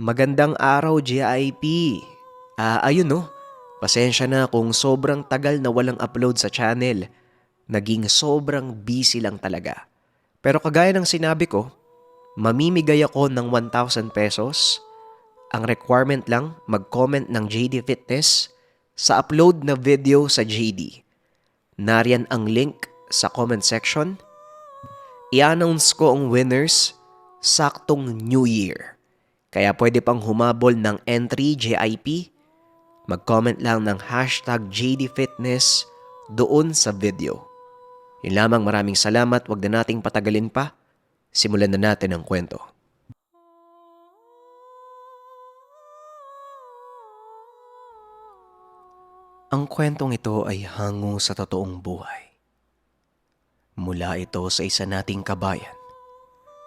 Magandang araw, GIP. Ayun no, pasensya na kung sobrang tagal na walang upload sa channel. Naging sobrang busy lang talaga. Pero kagaya ng sinabi ko, mamimigay ako ng 1,000 pesos. Ang requirement lang, mag-comment ng JD Fitness sa upload na video sa JD. Nariyan ang link sa comment section. I-announce ko ang winners saktong New Year. Kaya pwede pang humabol ng entry JIP. Mag-comment lang ng hashtag JDFitness doon sa video. Yun lamang, maraming salamat. Wag na nating patagalin pa. Simulan na natin ang kwento. Ang kwentong ito ay hango sa totoong buhay. Mula ito sa isa nating kabayan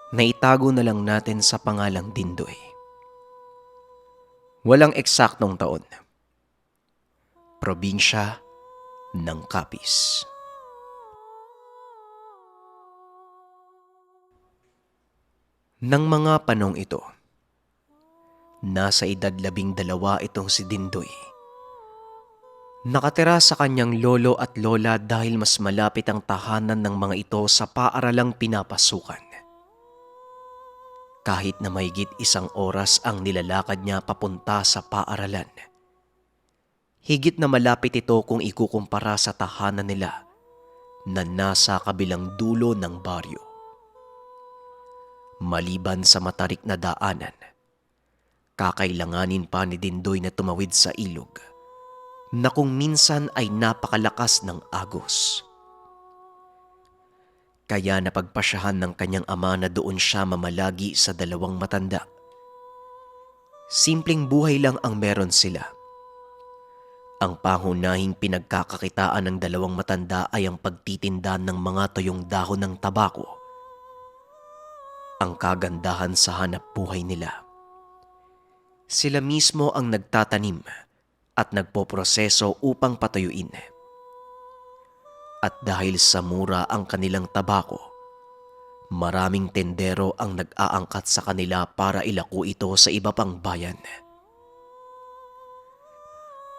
na itago na lang natin sa pangalang Dindoy. Walang eksaktong taon. Probinsya ng Capiz. Nang mga panong ito, nasa edad 12 itong si Dindoy. Nakatira sa kanyang lolo at lola dahil mas malapit ang tahanan ng mga ito sa paaralang pinapasukan. Kahit na mahigit 1 oras ang nilalakad niya papunta sa paaralan, higit na malapit ito kung ikukumpara sa tahanan nila na nasa kabilang dulo ng baryo. Maliban sa matarik na daanan, kakailanganin pa ni Dindoy na tumawid sa ilog na kung minsan ay napakalakas ng agos. Kaya napagpasyahan ng kanyang ama na doon siya mamalagi sa 2 matanda. Simpleng buhay lang ang meron sila. Ang pangunahing pinagkakakitaan ng 2 matanda ay ang pagtitinda ng mga tuyong dahon ng tabako. Ang kagandahan sa hanap buhay nila. Sila mismo ang nagtatanim at nagpoproseso upang patuyuin. At dahil sa mura ang kanilang tabako, maraming tendero ang nag-aangkat sa kanila para ilako ito sa iba pang bayan.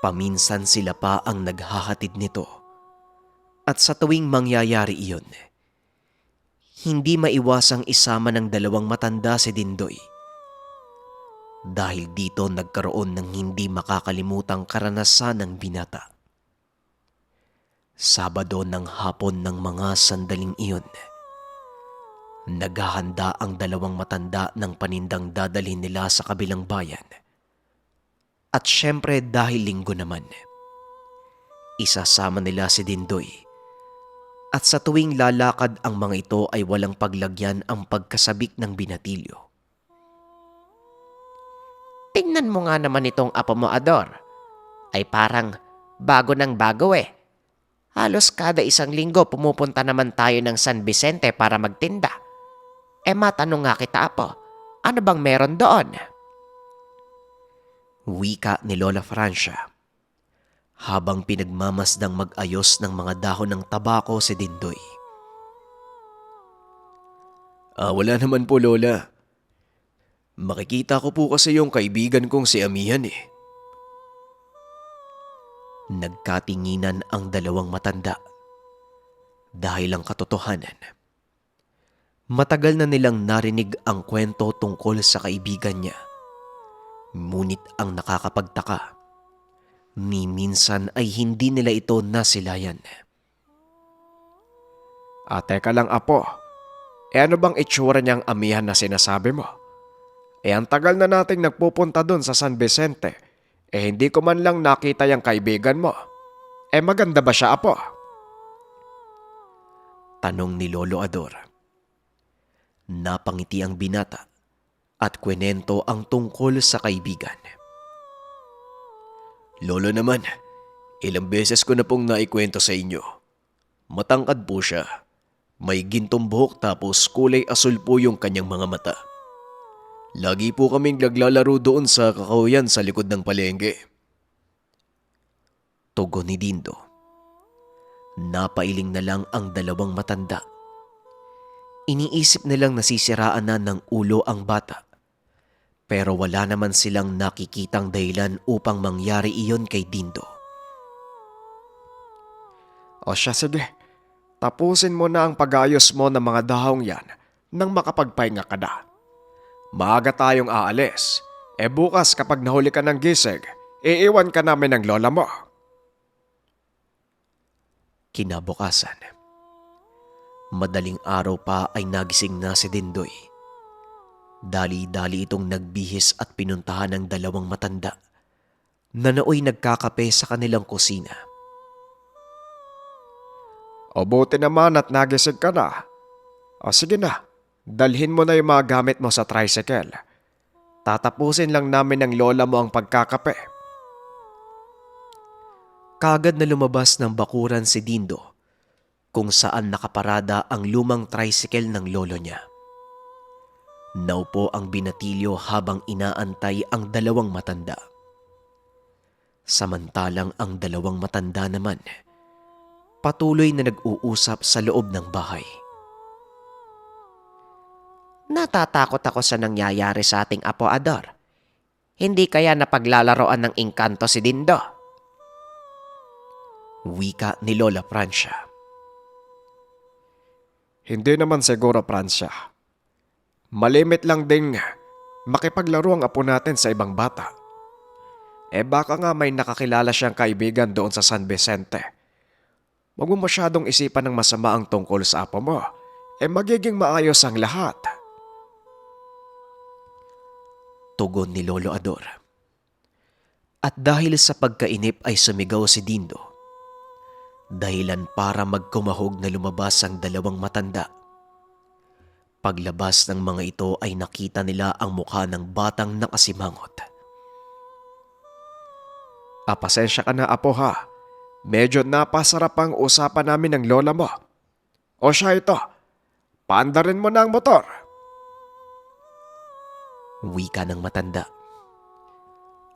Paminsan sila pa ang naghahatid nito. At sa tuwing mangyayari iyon, hindi maiwasang isama ng 2 matanda si Dindoy. Dahil dito nagkaroon ng hindi makakalimutang karanasan ng binata. Sabado ng hapon ng mga sandaling iyon, naghahanda ang 2 matanda ng panindang dadalhin nila sa kabilang bayan. At syempre dahil linggo naman, isasama nila si Dindoy. At sa tuwing lalakad ang mga ito ay walang paglagyan ang pagkasabik ng binatilyo. Tingnan mo nga naman itong apo mo, Ador. Ay parang bago ng bago eh. Halos kada 1 linggo pumupunta naman tayo ng San Vicente para magtinda. Matanong nga kita, apo, ano bang meron doon? Wika ni Lola Francia. Habang pinagmamasdang mag-ayos ng mga dahon ng tabako si Dindoy. Wala naman po, Lola. Makikita ko po kasi yung kaibigan kong si Amihan eh. Nagkatinginan ang 2 matanda. Dahil ang katotohanan, matagal na nilang narinig ang kwento tungkol sa kaibigan niya. Ngunit ang nakakapagtaka, ni minsan ay hindi nila ito nasilayan. Teka lang, apo. Ano bang itsura niyang Amihan na sinasabi mo? Ang tagal na nating nagpupunta dun sa San Vicente. Hindi ko man lang nakita yung kaibigan mo. Maganda ba siya, apo? Tanong ni Lolo Ador. Napangiti ang binata at kwenento ang tungkol sa kaibigan. Lolo naman, ilang beses ko na pong naikwento sa inyo. Matangkad po siya. May gintong buhok tapos kulay asul po yung kanyang mga mata. Lagi po kaming naglalaro doon sa kakahuyan sa likod ng palengke. Tugon ni Dindo. Napailing na lang ang 2 matanda. Iniisip nilang nasisiraan na ng ulo ang bata. Pero wala naman silang nakikitang dahilan upang mangyari iyon kay Dindo. O siya, sige. Tapusin mo na ang pag-ayos mo ng mga dahong yan nang makapagpahinga ka na. Maaga tayong aalis. Bukas kapag nahuli ka ng gising, iiwan ka namin ng lola mo. Kinabukasan, madaling araw pa ay nagising na si Dindoy. Dali-dali itong nagbihis at pinuntahan ng dalawang matanda na nooy nagkakape sa kanilang kusina. O buti naman at nagising ka na. O sige na, dalhin mo na yung mga gamit mo sa tricycle. Tatapusin lang namin ng lola mo ang pagkakape. Kagad na lumabas ng bakuran si Dindo kung saan nakaparada ang lumang tricycle ng lolo niya. Naupo ang binatilyo habang inaantay ang dalawang matanda. Samantalang ang dalawang matanda naman patuloy na nag-uusap sa loob ng bahay. Natatakot ako sa nangyayari sa ating Apo Ador. Hindi kaya napaglalaroan ng engkanto si Dindo? Wika ni Lola Francia. Hindi naman siguro, Francia. Malimit lang ding makipaglaro ang apo natin sa ibang bata. Baka nga may nakakilala siyang kaibigan doon sa San Vicente. Huwag mo masyadong isipan ng masama ang tungkol sa apo mo. Magiging maayos ang lahat. Tugon ni Lolo Ador. At dahil sa pagkainip ay sumigaw si Dindo. Dahilan para magkumahog na lumabas ang dalawang matanda. Paglabas ng mga ito ay nakita nila ang mukha ng batang nakasimangot. Pasensya ka na, apo ha. Medyo napasarap ang usapan namin ng lola mo. O siya, ito, paandarin mo na ang motor. Wika ng matanda.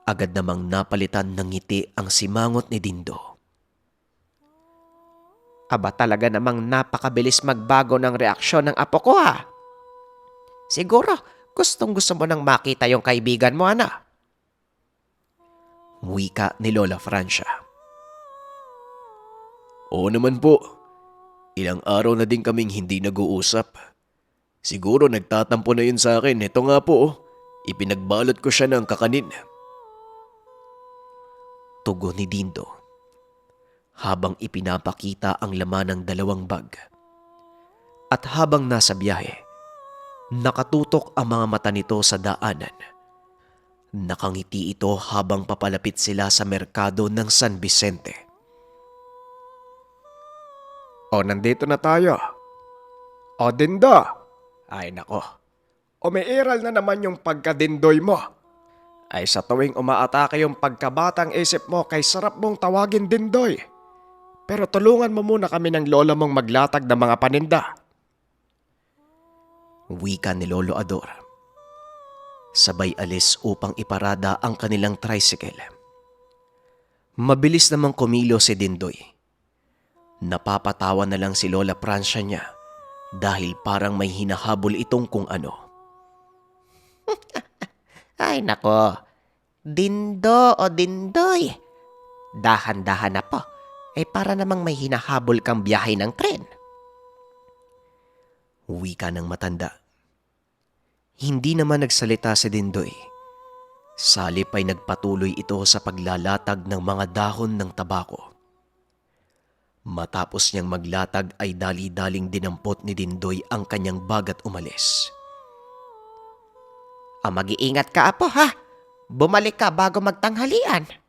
Agad namang napalitan ng ngiti ang simangot ni Dindo. Aba, talaga namang napakabilis magbago ng reaksyon ng apo ko ha. Siguro gustong gusto mo nang makita yung kaibigan mo, ana. Wika ni Lola Francia. Oo naman po. Ilang araw na din kaming hindi nag-uusap. Siguro nagtatampo na yun sa akin. Ito nga po, ipinagbalot ko siya ng kakanin. Tugon ni Dindo habang ipinapakita ang laman ng dalawang bag. At habang nasa biyahe, nakatutok ang mga mata nito sa daanan. Nakangiti ito habang papalapit sila sa merkado ng San Vicente. O, nandito na tayo. O, Dindo. Ay, nako. Umiiral na naman yung pagkadindoy mo. Ay, sa tuwing umaatake yung pagkabatang isip mo kay sarap mong tawagin Dindoy. Pero tulungan mo muna kami ng lola mong maglatag ng mga paninda. Wika ni Lolo Ador. Sabay alis upang iparada ang kanilang tricycle. Mabilis namang kumilo si Dindoy. Napapatawa na lang si Lola Francia niya dahil parang may hinahabol itong kung ano. Ay nako, Dindo o Dindoy. Dahan-dahan na po. Para namang may hinahabol kang biyahe ng tren. Wika ng matanda. Hindi naman nagsalita si Dindoy. Salip ay nagpatuloy ito sa paglalatag ng mga dahon ng tabako. Matapos niyang maglatag ay dali-daling dinampot ni Dindoy ang kanyang bag at umalis. Mag-iingat ka, apo ha. Bumalik ka bago magtanghalian.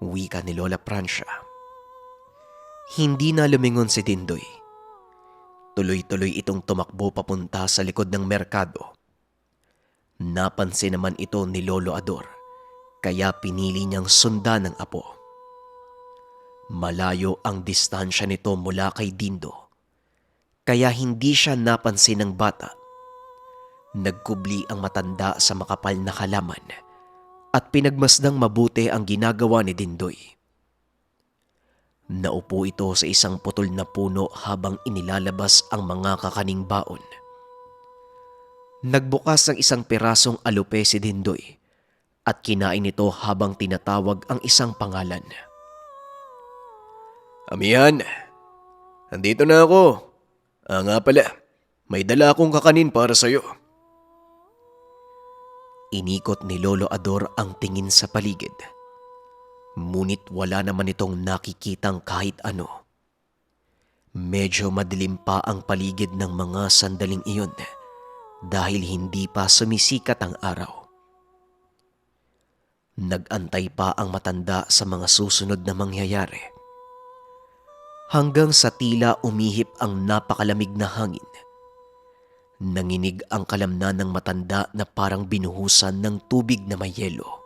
Wika ni Lola Francia. Hindi na lumingon si Dindoy. Tuloy-tuloy itong tumakbo papunta sa likod ng merkado. Napansin naman ito ni Lolo Ador, kaya pinili niyang sundan ng apo. Malayo ang distansya nito mula kay Dindo, kaya hindi siya napansin ng bata. Nagkubli ang matanda sa makapal na halaman at pinagmasdang mabuti ang ginagawa ni Dindoy. Naupo ito sa isang putol na puno habang inilalabas ang mga kakaning baon. Nagbukas ng isang pirasong alupe si Dindoy at kinain ito habang tinatawag ang isang pangalan. Amihan, andito na ako. Nga pala, may dala akong kakanin para sa'yo. Inikot ni Lolo Ador ang tingin sa paligid. Ngunit wala naman itong nakikitang kahit ano. Medyo madilim pa ang paligid ng mga sandaling iyon dahil hindi pa sumisikat ang araw. Nag-antay pa ang matanda sa mga susunod na mangyayari. Hanggang sa tila umihip ang napakalamig na hangin. Nanginig ang kalamnan ng matanda na parang binuhusan ng tubig na may yelo.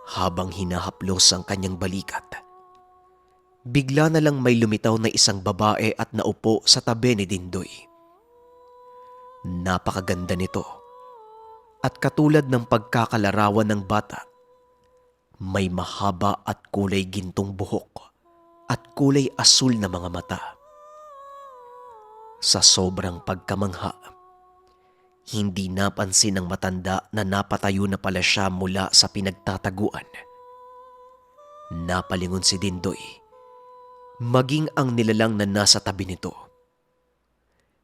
Habang hinahaplos ang kanyang balikat, bigla na lang may lumitaw na isang babae at naupo sa tabi ni Dindoy. Napakaganda nito at katulad ng pagkakalarawan ng bata, may mahaba at kulay gintong buhok at kulay asul na mga mata. Sa sobrang pagkamangha, hindi napansin ng matanda na napatayo na pala siya mula sa pinagtataguan. Napalingon si Dindoy, maging ang nilalang na nasa tabi nito.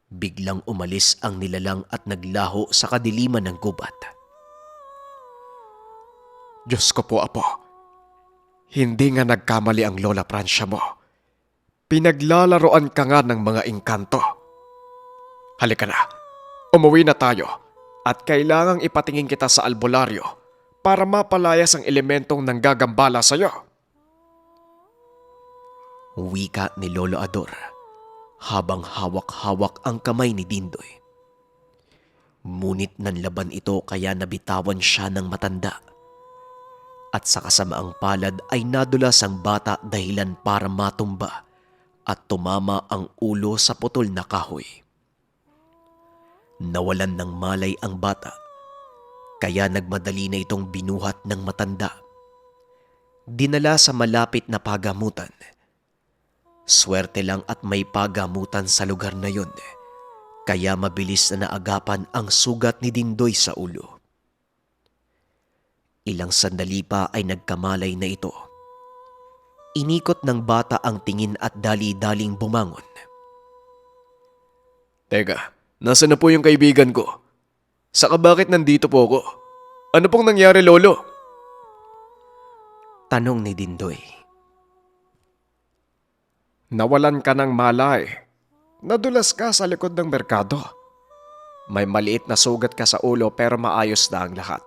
Biglang umalis ang nilalang at naglaho sa kadiliman ng gubat. Diyos ko po, Apo. Hindi nga nagkamali ang Lola Francia mo. Pinaglalaroan ka nga ng mga engkanto. Halika na, umuwi na tayo at kailangang ipatingin kita sa albularyo para mapalayas ang elementong nanggagambala sa'yo. Wika ni Lolo Ador habang hawak-hawak ang kamay ni Dindoy. Ngunit nanlaban ito kaya nabitawan siya ng matanda. At sa kasamaang palad ay nadulas ang bata dahilan para matumba at tumama ang ulo sa putol na kahoy. Nawalan ng malay ang bata, kaya nagmadali na itong binuhat ng matanda. Dinala sa malapit na pagamutan. Swerte lang at may pagamutan sa lugar na yon, kaya mabilis na naagapan ang sugat ni Dindoy sa ulo. Ilang sandali pa ay nagkamalay na ito. Inikot ng bata ang tingin at dali-daling bumangon. Teka, nasa na po yung kaibigan ko? Saka bakit nandito po ako? Ano pong nangyari, Lolo? Tanong ni Dindoy. Nawalan ka ng malay. Nadulas ka sa likod ng merkado. May maliit na sugat ka sa ulo pero maayos na ang lahat.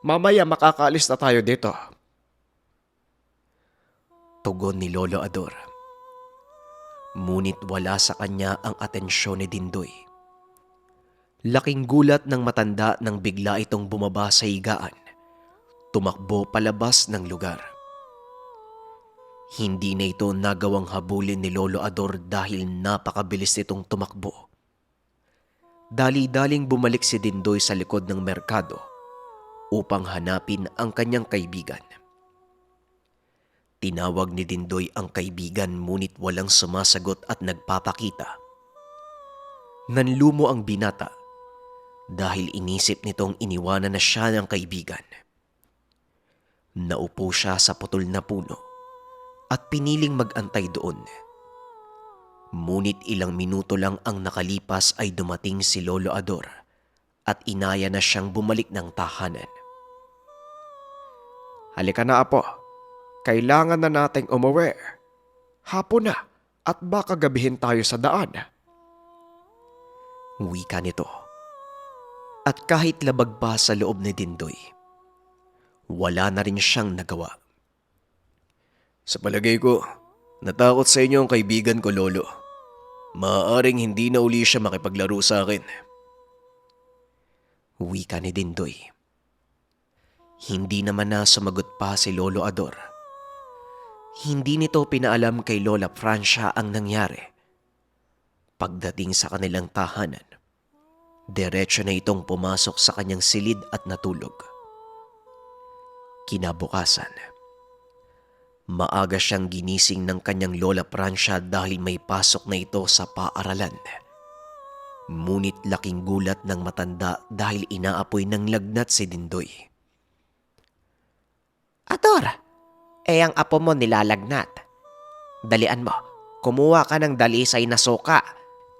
Mamaya makakaalis na tayo dito. Tugon ni Lolo Ador. Ngunit wala sa kanya ang atensyon ni Dindoy. Laking gulat ng matanda nang bigla itong bumaba sa higaan. Tumakbo palabas ng lugar. Hindi na ito nagawang habulin ni Lolo Ador dahil napakabilis nitong tumakbo. Dali-daling bumalik si Dindoy sa likod ng merkado upang hanapin ang kanyang kaibigan. Tinawag ni Dindoy ang kaibigan ngunit walang sumasagot at nagpapakita. Nanlumo ang binata dahil inisip nitong iniwanan na siya ng kaibigan. Naupo siya sa putol na puno at piniling mag-antay doon. Ngunit ilang minuto lang ang nakalipas ay dumating si Lolo Ador at inaya na siyang bumalik ng tahanan. Halika na, Apo. Kailangan na nating umuwi. Hapon na at baka gabihin tayo sa daan. Wika nito. At kahit labag pa sa loob ni Dindoy, wala na rin siyang nagawa. Sa palagay ko, natakot sa inyo ang kaibigan ko, Lolo. Maaaring hindi na uli siya makipaglaro sa akin. Wika ni Dindoy. Hindi naman na sumagot pa si Lolo Ador. Hindi nito pinaalam kay Lola Francia ang nangyari. Pagdating sa kanilang tahanan, diretso na itong pumasok sa kanyang silid at natulog. Kinabukasan, maaga siyang ginising ng kanyang Lola Francia dahil may pasok na ito sa paaralan. Ngunit laking gulat ng matanda dahil inaapoy ng lagnat si Dindoy. Ador, ang apo mo nilalagnat. Dalian mo, kumuha ka ng dalisay na suka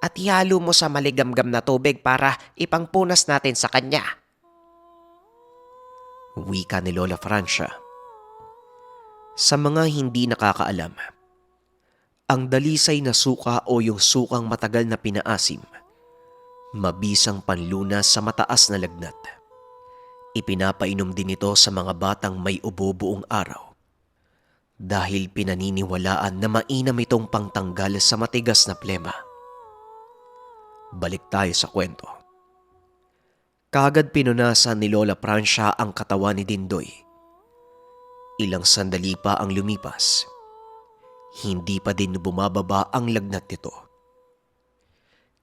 at ihalo mo sa maligamgam na tubig para ipangpunas natin sa kanya. Wika ni Lola Francia. Sa mga hindi nakakaalam, ang dalisay na suka o yung sukang matagal na pinaasim, mabisang panlunas sa mataas na lagnat. Ipinapainom din ito sa mga batang may ubo buong araw dahil pinaniniwalaan na mainam itong pangtanggal sa matigas na plema. Balik tayo sa kwento. Kaagad pinunasan ni Lola Francia ang katawan ni Dindoy. Ilang sandali pa ang lumipas. Hindi pa din bumababa ang lagnat nito.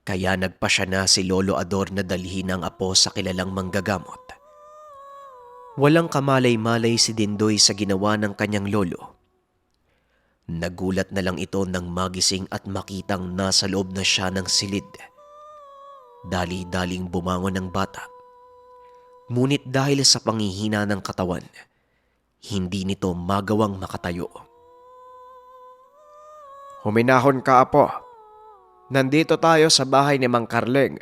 Kaya nagpasya na si Lolo Ador na dalhin ang apo sa kilalang manggagamot. Walang kamalay-malay si Dindoy sa ginawa ng kanyang lolo. Nagulat na lang ito nang magising at makitang nasa loob na siya ng silid. Dali-daling bumangon ang bata. Ngunit dahil sa panghihina ng katawan, hindi nito magawang makatayo. Huminahon ka, apo. Nandito tayo sa bahay ni Mang Carling.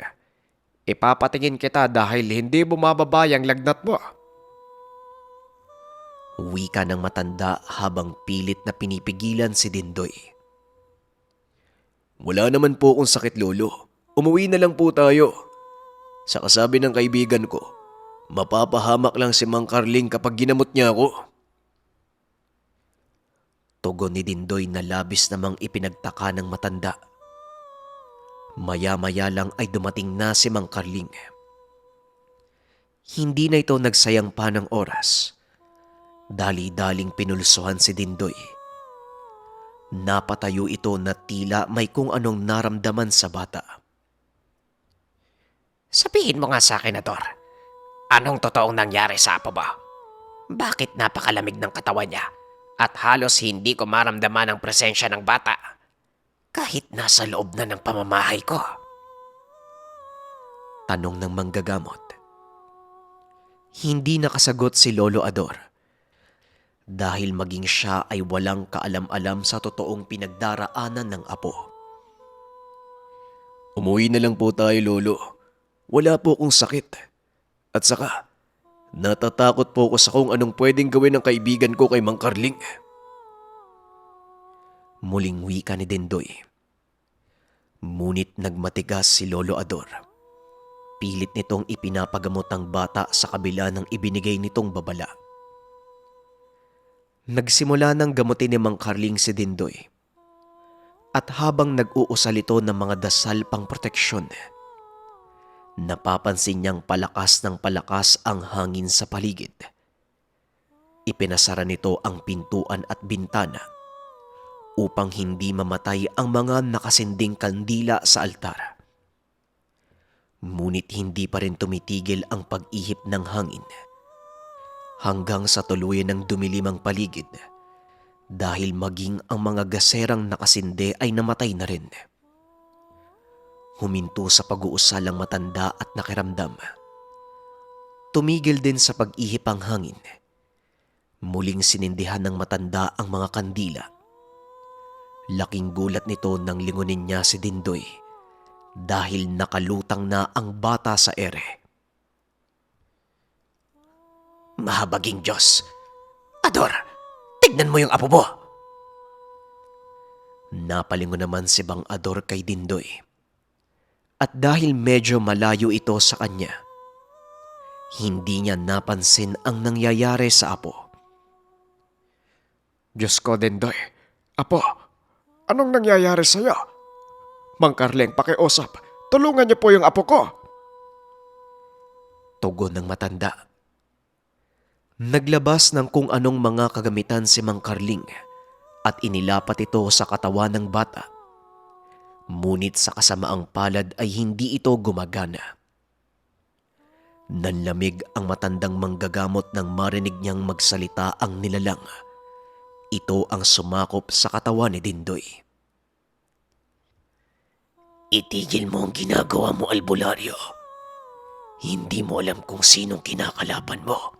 Ipapatingin kita dahil hindi bumababa ang lagnat mo. Wika ng matanda habang pilit na pinipigilan si Dindoy. Wala naman po akong sakit, lolo. Umuwi na lang po tayo. Sa kasabi ng kaibigan ko, mapapahamak lang si Mang Carling kapag ginamot niya ako. Tugon ni Dindoy na labis namang ipinagtaka ng matanda. Maya-maya lang ay dumating na si Mang Carling. Hindi na ito nagsayang pa ng oras. Dali-daling pinulsuhan si Dindoy. Napatayo ito na tila may kung anong naramdaman sa bata. Sabihin mo nga sa akin, Ador. Anong totoong nangyari sa apo ba? Bakit napakalamig ng katawan niya at halos hindi ko maramdaman ang presensya ng bata kahit nasa loob na ng pamamahay ko? Tanong ng manggagamot. Hindi nakasagot si Lolo Ador dahil maging siya ay walang kaalam-alam sa totoong pinagdaraanan ng apo. Umuwi na lang po tayo, lolo. Wala po akong sakit. At saka, natatakot po ako sa kung anong pwedeng gawin ng kaibigan ko kay Mang Carling. Muling wika ni Dindoy. Ngunit nagmatigas si Lolo Ador. Pilit nitong ipinapagamot ang bata sa kabila ng ibinigay nitong babala. Nagsimula ng gamutin ni Mang Carling si Dindoy. At habang nag-uusal ito ng mga dasal pang proteksyon, napapansin niyang palakas ng palakas ang hangin sa paligid. Ipinasara nito ang pintuan at bintana upang hindi mamatay ang mga nakasinding kandila sa altar. Ngunit hindi pa rin tumitigil ang pag-ihip ng hangin hanggang sa tuluyan ng dumilim ang paligid dahil maging ang mga gaserang nakasinde ay namatay na rin. Huminto sa pag-uusal ang matanda at nakiramdam. Tumigil din sa pag-ihip ang hangin. Muling sinindihan ng matanda ang mga kandila. Laking gulat nito nang lingunin niya si Dindoy dahil nakalutang na ang bata sa ere. Mahabaging Diyos! Ador, tignan mo yung apo mo! Napalingon naman si Bang Ador kay Dindoy. At dahil medyo malayo ito sa kanya, hindi niya napansin ang nangyayari sa apo. Diyos ko, Dindoy. Apo, anong nangyayari sa'yo? Mang Carling, pakiusap. Tulungan niyo po yung apo ko. Tugon ng matanda. Naglabas ng kung anong mga kagamitan si Mang Carling at inilapat ito sa katawan ng bata. Ngunit sa kasamaang palad ay hindi ito gumagana. Nanlamig ang matandang manggagamot nang marinig niyang magsalita ang nilalang. Ito ang sumakop sa katawan ni Dindoy. Itigil mo ang ginagawa mo, albularyo. Hindi mo alam kung sinong kinakalaban mo.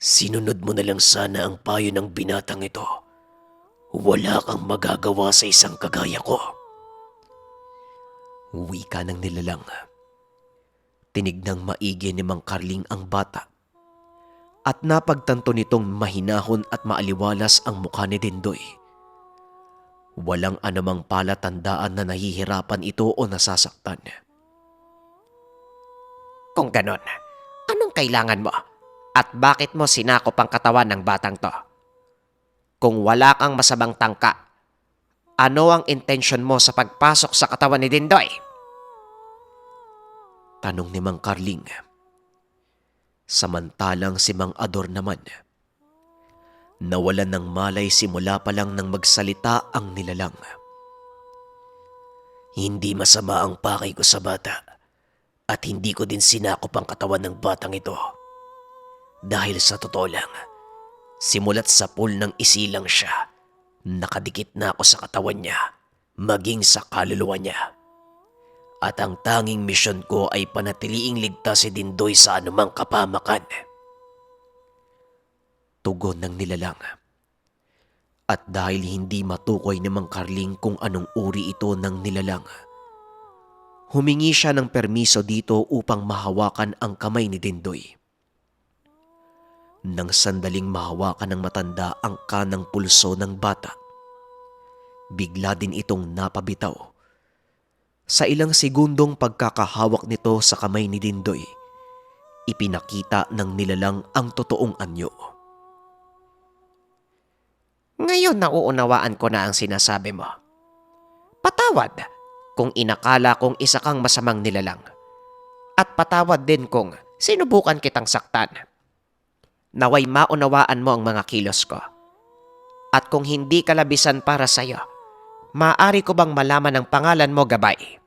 Sinunod mo na lang sana ang payo ng binatang ito. Wala kang magagawa sa isang kagaya ko. Wika ng nilalang. Tinignang maigi ni Mang Carling ang bata at napagtanto nitong mahinahon at maaliwalas ang mukha ni Dindoy. Walang anumang palatandaan na nahihirapan ito o nasasaktan. Kung ganon, anong kailangan mo? At bakit mo sinakop ang katawan ng batang to? Kung wala kang masamang tangka, ano ang intensyon mo sa pagpasok sa katawan ni Dindoy? Tanong ni Mang Carling. Samantalang si Mang Ador naman, nawalan ng malay simula pa lang nang magsalita ang nilalang. Hindi masama ang pakay ko sa bata at hindi ko din sinakop ang katawan ng batang ito. Dahil sa totoo lang, simulat sa pool ng isilang siya, nakadikit na ako sa katawan niya, maging sa kaluluwa niya. At ang tanging misyon ko ay panatiliing ligtas si Dindoy sa anumang kapamakan. Tugon ng nilalang. At dahil hindi matukoy ni Mang Carling kung anong uri ito ng nilalang, humingi siya ng permiso dito upang mahawakan ang kamay ni Dindoy. Nang sandaling mahawakan ng matanda ang kanang pulso ng bata, bigla din itong napabitaw. Sa ilang segundong pagkakahawak nito sa kamay ni Dindoy, ipinakita ng nilalang ang totoong anyo. Ngayon nauunawaan ko na ang sinasabi mo. Patawad kung inakala kong isa kang masamang nilalang. At patawad din kung sinubukan kitang saktan. Naway maunawaan mo ang mga kilos ko. At kung hindi kalabisan para sa'yo, maaari ko bang malaman ang pangalan mo, Gabay?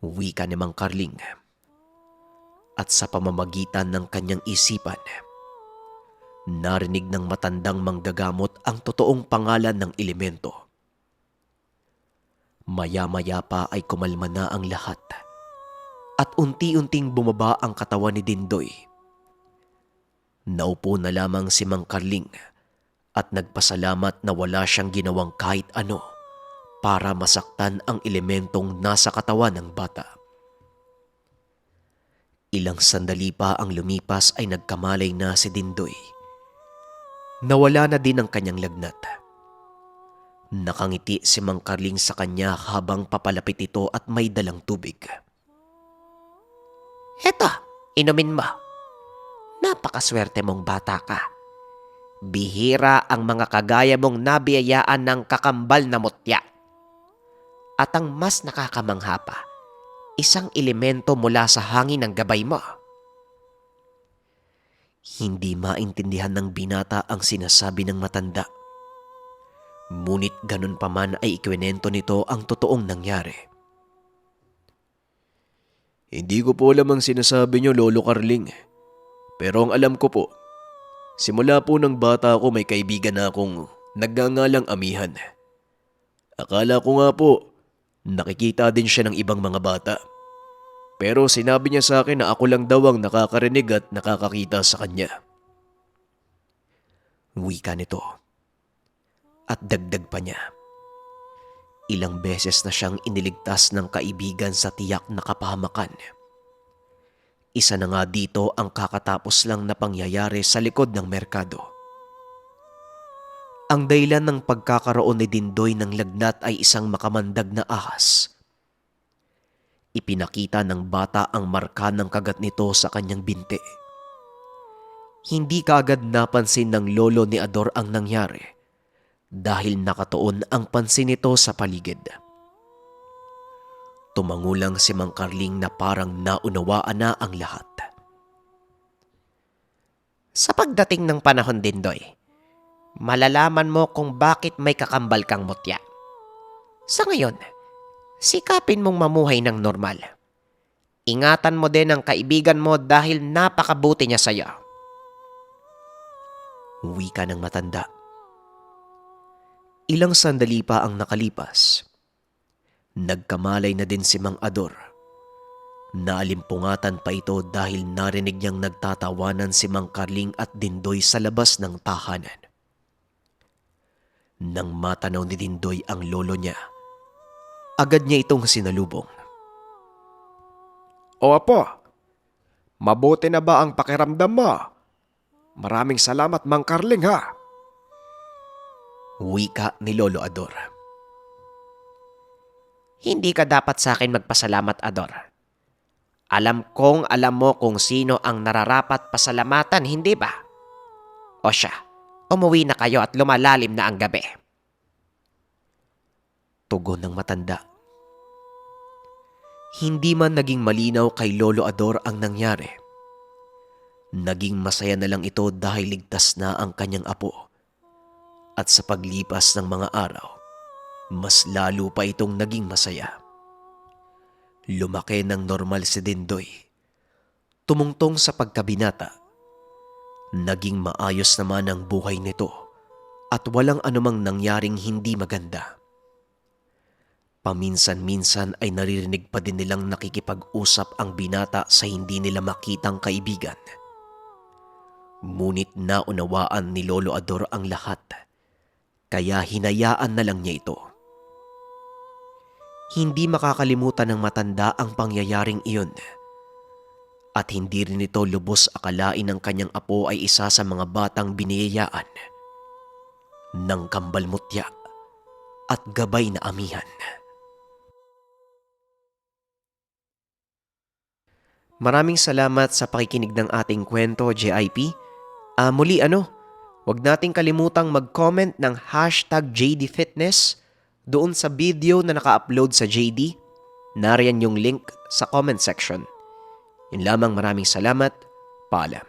Wika ni Mang Carling. At sa pamamagitan ng kanyang isipan, narinig ng matandang manggagamot ang totoong pangalan ng elemento. Maya-maya pa ay kumalma na ang lahat at unti-unting bumaba ang katawan ni Dindoy. Naupo na lamang si Mang Carling at nagpasalamat na wala siyang ginawang kahit ano para masaktan ang elementong nasa katawan ng bata. Ilang sandali pa ang lumipas ay nagkamalay na si Dindoy. Nawala na din ang kanyang lagnat. Nakangiti si Mang Carling sa kanya habang papalapit ito at may dalang tubig. Heto, inumin mo. Napakaswerte mong bata ka. Bihira ang mga kagaya mong nabiyayaan ng kakambal na mutya. At ang mas nakakamangha pa, isang elemento mula sa hangin ng gabay mo. Hindi maintindihan ng binata ang sinasabi ng matanda. Ngunit ganun pa man ay ikwinento nito ang totoong nangyari. Hindi ko po alam ang sinasabi niyo, Lolo Carling. Pero ang alam ko po, simula po ng bata ako may kaibigan na akong nagngangalang Amihan. Akala ko nga po, nakikita din siya ng ibang mga bata. Pero sinabi niya sa akin na ako lang daw ang nakakarinig at nakakakita sa kanya. Wika nito. At dagdag pa niya. Ilang beses na siyang iniligtas ng kaibigan sa tiyak na kapahamakan. Isa na nga dito ang kakatapos lang na pangyayari sa likod ng merkado. Ang dahilan ng pagkakaroon ni Dindoy ng lagnat ay isang makamandag na ahas. Ipinakita ng bata ang marka ng kagat nito sa kanyang binti. Hindi kaagad napansin ng lolo ni Ador ang nangyari dahil nakatuon ang pansin nito sa paligid. Tumango lang si Mang Carling na parang naunawaan na ang lahat. Sa pagdating ng panahon, Dindoy, malalaman mo kung bakit may kakambal kang mutya. Sa ngayon, sikapin mong mamuhay ng normal. Ingatan mo din ang kaibigan mo dahil napakabuti niya sa'yo. Wika ng matanda. Ilang sandali pa ang nakalipas Nagkamalay na din si Mang Ador. Naalimpungatan pa ito dahil narinig niyang nagtatawanan si Mang Carling at Dindoy sa labas ng tahanan. Nang matanaw ni Dindoy ang lolo niya, agad niya itong sinalubong. O apo, mabuti na ba ang pakiramdam mo? Maraming salamat, Mang Carling, ha? Wika ni Lolo Ador. Hindi ka dapat sa akin magpasalamat, Ador. Alam mo kung sino ang nararapat pasalamatan, hindi ba? O siya, umuwi na kayo at lumalalim na ang gabi. Tugon ng matanda. Hindi man naging malinaw kay Lolo Ador ang nangyari. Naging masaya na lang ito dahil ligtas na ang kanyang apo. At sa paglipas ng mga araw, mas lalo pa itong naging masaya. Lumaki ng normal si Dindoy. Tumungtong sa pagkabinata. Naging maayos naman ang buhay nito at walang anumang nangyaring hindi maganda. Paminsan-minsan ay naririnig pa din nilang nakikipag-usap ang binata sa hindi nila makitang kaibigan. Ngunit naunawaan ni Lolo Ador ang lahat, kaya hinayaan na lang niya ito. Hindi makakalimutan ng matanda ang pangyayaring iyon. At hindi rin ito lubos akalain ng kanyang apo ay isa sa mga batang biniyayaan ng kambalmutya at gabay na amihan. Maraming salamat sa pakikinig ng ating kwento, JIP. Muli huwag nating kalimutang mag-comment ng #JDFitness doon sa video na naka-upload sa JD. Nariyan yung link sa comment section. Yun lamang, maraming salamat. Paalam.